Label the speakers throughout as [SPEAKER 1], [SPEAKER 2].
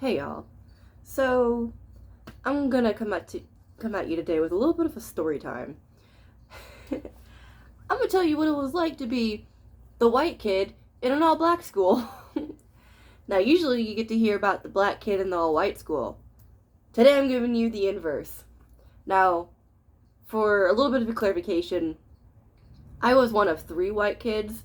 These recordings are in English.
[SPEAKER 1] Hey y'all. So I'm gonna come at you today with a little bit of a story time. I'm gonna tell you what it was like to be the white kid in an all black school. Now usually you get to hear about the black kid in the all white school. Today I'm giving you the inverse. Now, for a little bit of a clarification, I was one of 3 white kids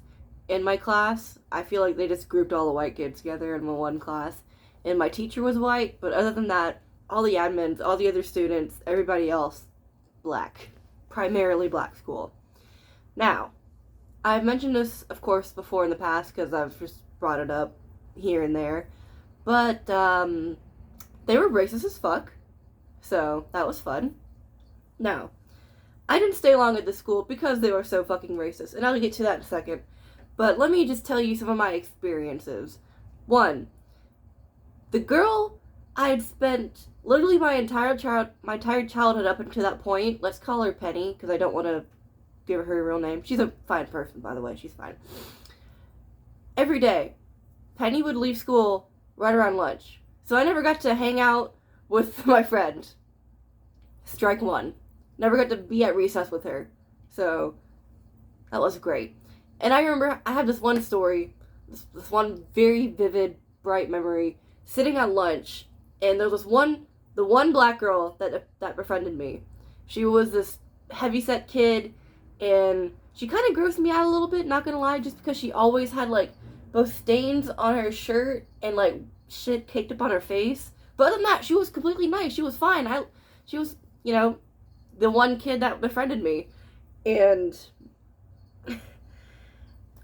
[SPEAKER 1] in my class. I feel like they just grouped all the white kids together in one class. And my teacher was white, but other than that, all the admins, all the other students, everybody else, black. Primarily black school. Now, I've mentioned this, of course, before in the past because I've just brought it up here and there. But, they were racist as fuck. So, that was fun. Now, I didn't stay long at the school because they were so fucking racist, and I'll get to that in a second. But let me just tell you some of my experiences. 1. The girl I had spent literally my entire childhood up until that point, let's call her Penny, because I don't want to give her a real name. She's a fine person, by the way. She's fine. Every day, Penny would leave school right around lunch. So I never got to hang out with my friend. Strike 1. Never got to be at recess with her. So that was great. And I remember I have this one story, this one very vivid, bright memory, sitting at lunch, and there was the one black girl that befriended me. She was this heavyset kid, and she kind of grossed me out a little bit, not gonna lie, just because she always had, like, both stains on her shirt and, like, shit caked up on her face. But other than that, she was completely nice. She was fine. She was, the one kid that befriended me. And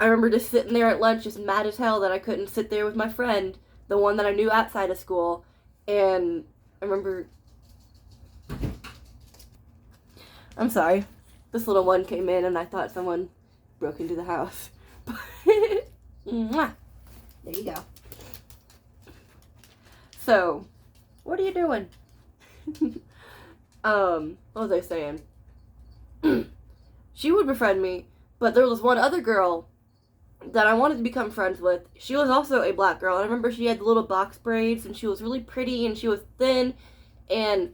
[SPEAKER 1] I remember just sitting there at lunch, just mad as hell that I couldn't sit there with my friend, the one that I knew outside of school. And I remember, I'm sorry, this little one came in and I thought someone broke into the house. Mwah. There you go. So, what are you doing? What was I saying? She would befriend me, but there was one other girl that I wanted to become friends with. She was also a black girl. I remember she had the little box braids, and she was really pretty, and she was thin, and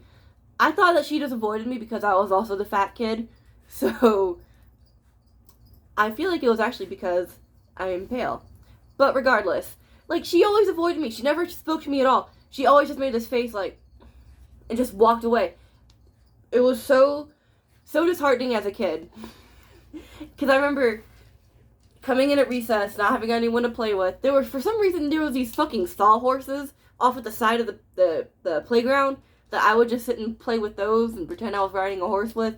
[SPEAKER 1] I thought that she just avoided me because I was also the fat kid. So I feel like it was actually because I am pale. But regardless, like, she always avoided me. She never spoke to me at all. She always just made this face, like, and just walked away. It was so disheartening as a kid. Because I remember coming in at recess, not having anyone to play with. For some reason, there was these fucking sawhorses off at the side of the playground that I would just sit and play with those and pretend I was riding a horse with.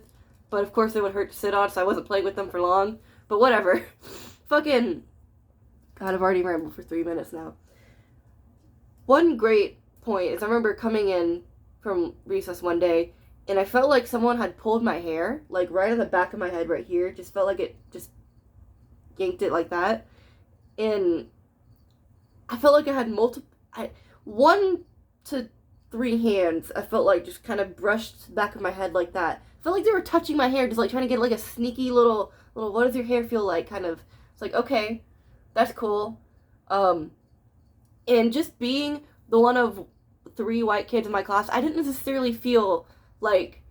[SPEAKER 1] But of course, they would hurt to sit on, so I wasn't playing with them for long. But whatever. Fucking, God, I've already rambled for 3 minutes now. One great point is I remember coming in from recess one day, and I felt like someone had pulled my hair, like right on the back of my head right here. Just felt like it just yanked it like that. And I felt like I had 1 to 3 hands, I felt like just kind of brushed the back of my head like that. I felt like they were touching my hair, just like trying to get like a sneaky little, what does your hair feel like kind of. It's like, okay, that's cool. And just being the one of 3 white kids in my class, I didn't necessarily feel like,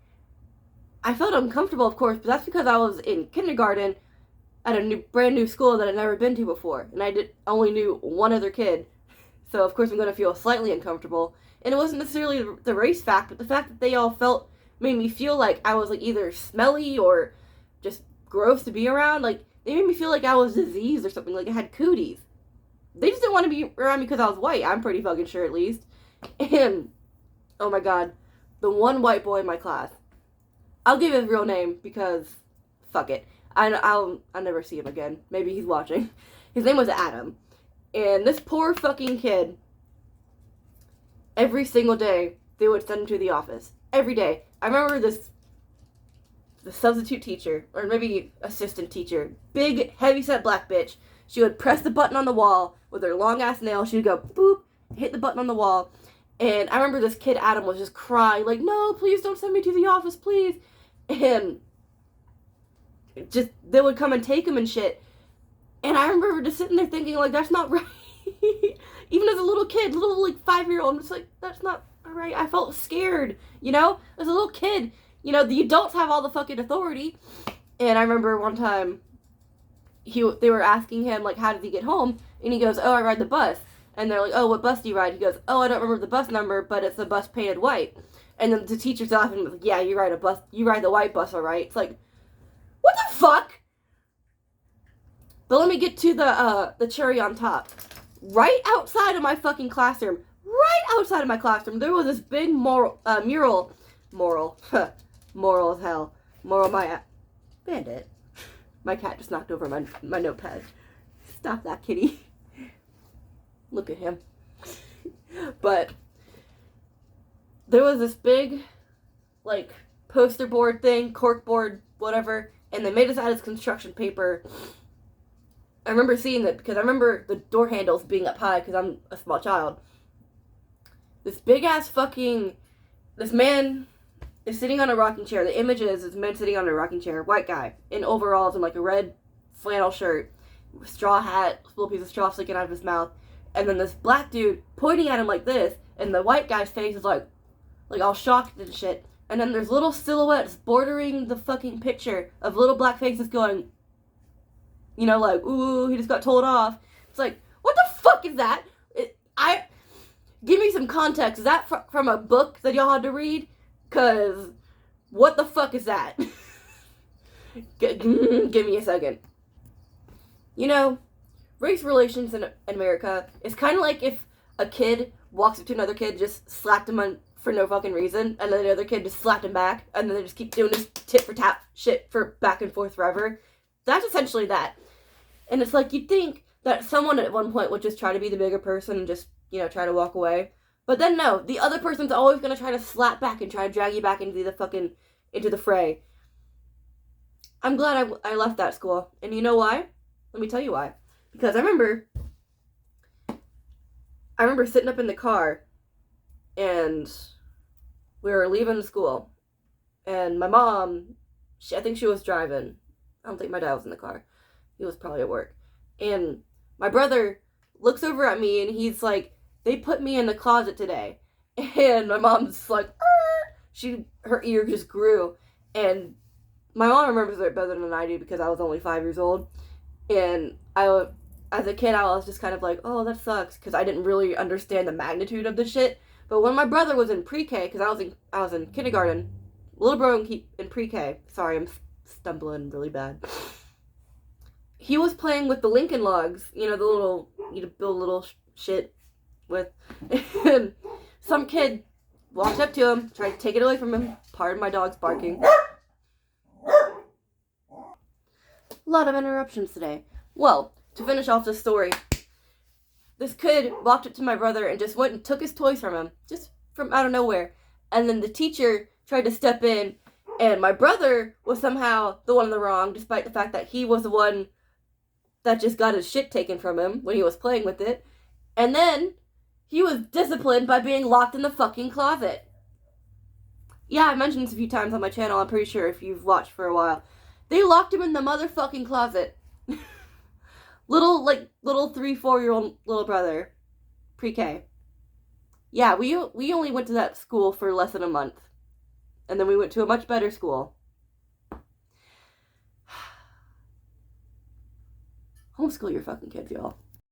[SPEAKER 1] I felt uncomfortable, of course, but that's because I was in kindergarten at a brand new school that I'd never been to before, and I only knew one other kid, so of course I'm going to feel slightly uncomfortable. And it wasn't necessarily the race fact, but the fact that they all made me feel like I was, like, either smelly or just gross to be around. Like, they made me feel like I was diseased or something, like I had cooties. They just didn't want to be around me because I was white, I'm pretty fucking sure, at least. And, oh my god, the one white boy in my class, I'll give his real name because, fuck it. I'll never see him again. Maybe he's watching. His name was Adam. And this poor fucking kid, every single day, they would send him to the office. Every day. I remember the substitute teacher, or maybe assistant teacher, big, heavy-set black bitch. She would press the button on the wall with her long-ass nail. She would go, boop, hit the button on the wall. And I remember this kid, Adam, was just crying, like, no, please don't send me to the office, please. And just, they would come and take him and shit. And I remember just sitting there thinking, like, that's not right. Even as a little kid, little like 5-year-old, I'm just like, that's not alright. I felt scared, you know? As a little kid, you know, the adults have all the fucking authority. And I remember one time, they were asking him, like, how did he get home? And he goes, oh, I ride the bus. And they're like, oh, what bus do you ride? He goes, oh, I don't remember the bus number, but it's a bus painted white. And then the teacher's laughing, like, yeah, you ride the white bus, alright? It's like, what the fuck? But let me get to the cherry on top. Right outside of my fucking classroom, there was this big moral as hell. Bandit. My cat just knocked over my notepad. Stop that, kitty. Look at him. But there was this big, like, poster board thing, cork board, whatever, and they made us out of construction paper. I remember seeing it because I remember the door handles being up high because I'm a small child. This big-ass this man is sitting on a rocking chair. The image is this man sitting on a rocking chair, white guy, in overalls and like a red flannel shirt, straw hat, little piece of straw sticking out of his mouth, and then this black dude pointing at him like this, and the white guy's face is like all shocked and shit. And then there's little silhouettes bordering the fucking picture of little black faces going, you know, like, ooh, he just got told off. It's like, what the fuck is that? Give me some context. Is that from a book that y'all had to read? Because, what the fuck is that? Give me a second. You know, race relations in America is kind of like if a kid walks up to another kid, just slapped him on for no fucking reason, and then the other kid just slapped him back, and then they just keep doing this tit for tat shit for back and forth forever. That's essentially that. And it's like, you'd think that someone at one point would just try to be the bigger person and just, you know, try to walk away. But then no, the other person's always going to try to slap back and try to drag you back into the fray. I'm glad I left that school. And you know why? Let me tell you why. Because I remember sitting up in the car, and we were leaving school. And my mom, I think she was driving. I don't think my dad was in the car. He was probably at work. And my brother looks over at me and he's like, they put me in the closet today. And my mom's like, her ear just grew. And my mom remembers it better than I do because I was only 5 years old. And as a kid, I was just kind of like, oh, that sucks, because I didn't really understand the magnitude of the shit. But when my brother was in pre-K, because I was in kindergarten, little bro in pre-K, sorry, I'm stumbling really bad. He was playing with the Lincoln Logs, you know, the little, you build little shit with. And some kid walked up to him, tried to take it away from him. Pardon my dog's barking. A lot of interruptions today. Well, to finish off the story, this kid walked up to my brother and just went and took his toys from him, just from out of nowhere. And then the teacher tried to step in, and my brother was somehow the one in the wrong, despite the fact that he was the one that just got his shit taken from him when he was playing with it. And then he was disciplined by being locked in the fucking closet. Yeah, I mentioned this a few times on my channel, I'm pretty sure, if you've watched for a while. They locked him in the motherfucking closet. little 3-4-year-old little brother. Pre-K. Yeah, we only went to that school for less than a month. And then we went to a much better school. Homeschool your fucking kids, y'all.